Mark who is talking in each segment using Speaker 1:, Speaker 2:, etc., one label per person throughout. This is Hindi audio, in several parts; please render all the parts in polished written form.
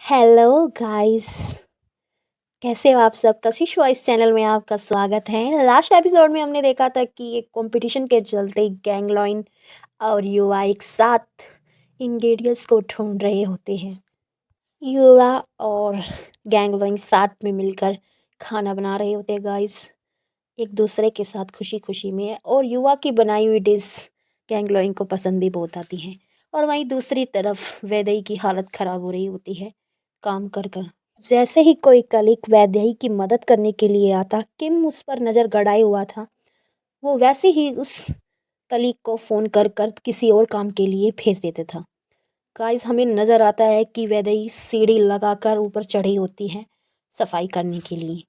Speaker 1: Hello guys. कैसे हो आप सब? कशिश वॉइस चैनल में आपका स्वागत है। लास्ट एपिसोड में हमने देखा था कि एक कंपटीशन के चलते गैंगलॉइन और युवा एक साथ इंग्रेडिएंट्स को ढूंढ रहे होते हैं। युवा और गैंगलॉइन साथ में मिलकर खाना बना रहे होते हैं गाइस, एक दूसरे के साथ खुशी खुशी में। और युवा की बनाई हुई डिश गैंगलॉइन को पसंद भी बहुत आती है। और वहीं दूसरी तरफ वैदेही की हालत खराब हो रही होती है काम कर कर। जैसे ही कोई कलीग वैदेही की मदद करने के लिए आता, किम उस पर नज़र गड़ाए हुआ था। वो वैसे ही उस कलीग को फ़ोन कर कर किसी और काम के लिए भेज देता था। गाइस, हमें नज़र आता है कि वैदेही सीढ़ी लगाकर ऊपर चढ़ी होती है सफाई करने के लिए।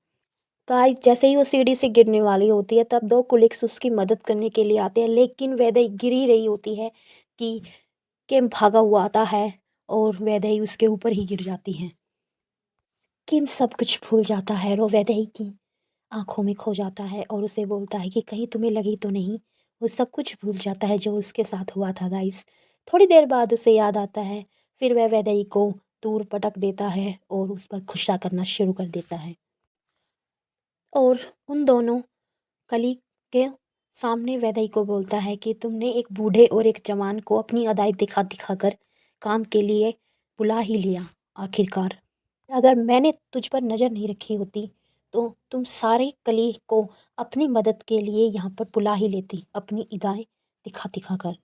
Speaker 1: गाइस, जैसे ही वो सीढ़ी से गिरने वाली होती है तब दो कुलिक्स उसकी मदद करने के लिए आते हैं, लेकिन वैदेही गिर ही रही होती है कि किम भागा हुआ आता है और वैदेही उसके ऊपर ही गिर जाती है। किम सब कुछ भूल जाता है और वो वैदेही की आंखों में खो जाता है और उसे बोलता है कि कहीं तुम्हें लगी तो नहीं। वो सब कुछ भूल जाता है जो उसके साथ हुआ था गाइस। थोड़ी देर बाद उसे याद आता है, फिर वह वैदेही को दूर पटक देता है और उस पर गुस्सा करना शुरू कर देता है। और उन दोनों कलीग के सामने वैदेही को बोलता है कि तुमने एक बूढ़े और एक जवान को अपनी अदाई दिखा दिखा कर काम के लिए बुला ही लिया आखिरकार। अगर मैंने तुझ पर नज़र नहीं रखी होती तो तुम सारे कलीग को अपनी मदद के लिए यहाँ पर बुला ही लेती, अपनी इदाएं दिखा दिखा कर।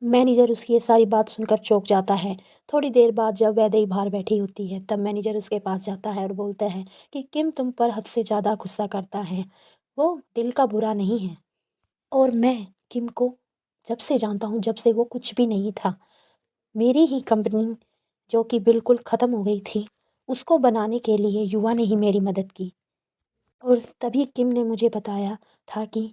Speaker 1: मैनेजर उसकी ये सारी बात सुनकर चौंक जाता है। थोड़ी देर बाद जब वैदेही बाहर बैठी होती है तब मैनेजर उसके पास जाता है और बोलता है कि किम तुम पर हद से ज़्यादा गुस्सा करता है। वो दिल का बुरा नहीं है और मैं किम को जब से जानता हूँ, जब से वो कुछ भी नहीं था, मेरी ही कंपनी जो कि बिल्कुल ख़त्म हो गई थी, उसको बनाने के लिए युवा ने ही मेरी मदद की। और तभी किम ने मुझे बताया था कि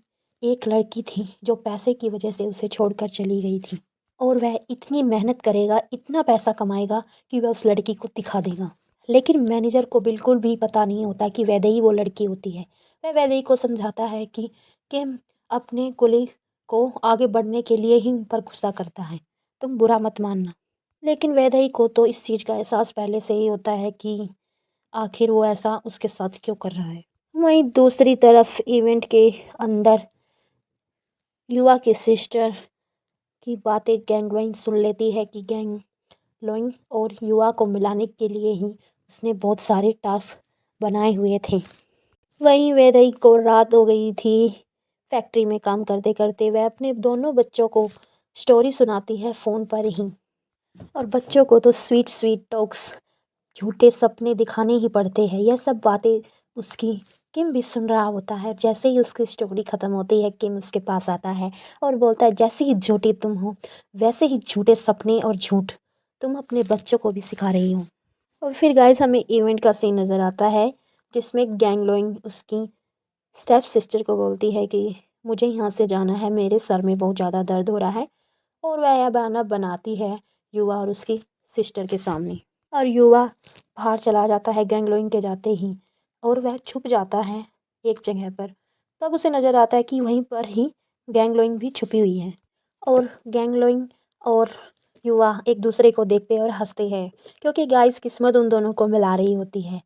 Speaker 1: एक लड़की थी जो पैसे की वजह से उसे छोड़कर चली गई थी और वह इतनी मेहनत करेगा, इतना पैसा कमाएगा कि वह उस लड़की को दिखा देगा। लेकिन मैनेजर को बिल्कुल भी पता नहीं होता कि वैदेही वो लड़की होती है। वह वैदेही को समझाता है कि किम अपने कुलीग को आगे बढ़ने के लिए ही उन पर गुस्सा करता है, तुम बुरा मत मानना। लेकिन वैदेही को तो इस चीज़ का एहसास पहले से ही होता है कि आखिर वो ऐसा उसके साथ क्यों कर रहा है। वहीं दूसरी तरफ इवेंट के अंदर युवा की सिस्टर की बातें गैंगलॉइन सुन लेती है कि गैंगलॉइन और युवा को मिलाने के लिए ही उसने बहुत सारे टास्क बनाए हुए थे। वहीं वैदेही को रात हो गई थी। फैक्ट्री में काम करते करते वह अपने दोनों बच्चों को स्टोरी सुनाती है फ़ोन पर ही। और बच्चों को तो स्वीट स्वीट टॉक्स, झूठे सपने दिखाने ही पड़ते हैं। यह सब बातें उसकी किम भी सुन रहा होता है। जैसे ही उसकी स्टोरी ख़त्म होती है किम उसके पास आता है और बोलता है जैसे ही झूठी तुम हो वैसे ही झूठे सपने और झूठ तुम अपने बच्चों को भी सिखा रही हो। और फिर गाइस, हमें इवेंट का सीन नज़र आता है जिसमें गैंगलॉइन उसकी स्टेप सिस्टर को बोलती है कि मुझे यहाँ से जाना है, मेरे सर में बहुत ज़्यादा दर्द हो रहा है। और वह यह बहाना बनाती है युवा और उसकी सिस्टर के सामने। और युवा बाहर चला जाता है गैंगलॉइन के जाते ही और वह छुप जाता है एक जगह पर। तब उसे नज़र आता है कि वहीं पर ही गैंगलॉइन भी छुपी हुई है। और गैंगलॉइन और युवा एक दूसरे को देखते और हंसते हैं क्योंकि गाइस किस्मत उन दोनों को मिला रही होती है।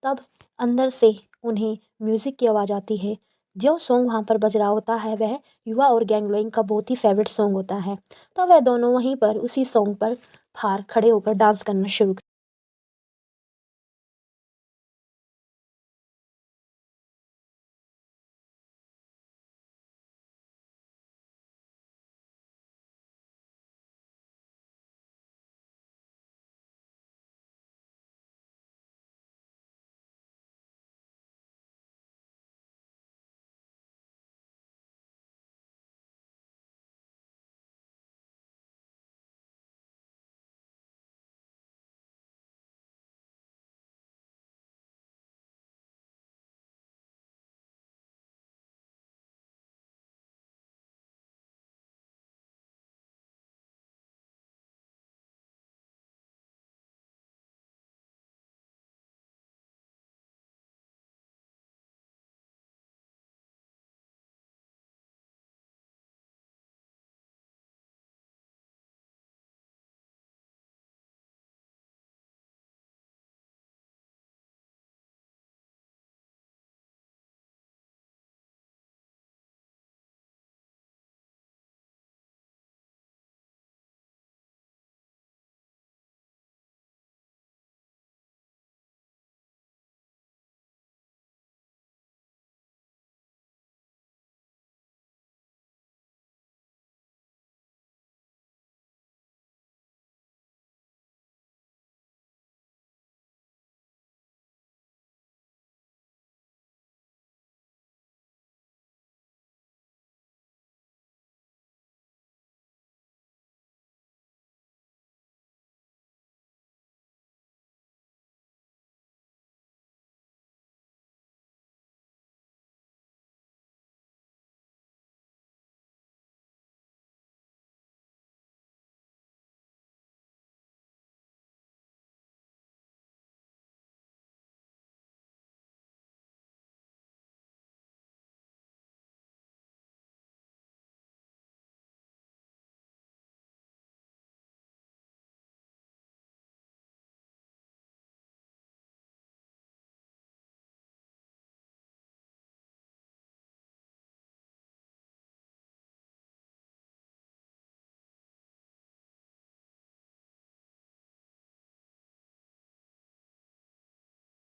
Speaker 1: तब अंदर से उन्हें म्यूज़िक की आवाज़ आती है। जो सॉन्ग वहाँ पर बज रहा होता है वह युवा और गैंगलॉइन का बहुत ही फेवरेट सॉन्ग होता है। तो वह दोनों वहीं पर उसी सॉन्ग पर बाहर खड़े होकर डांस करना शुरू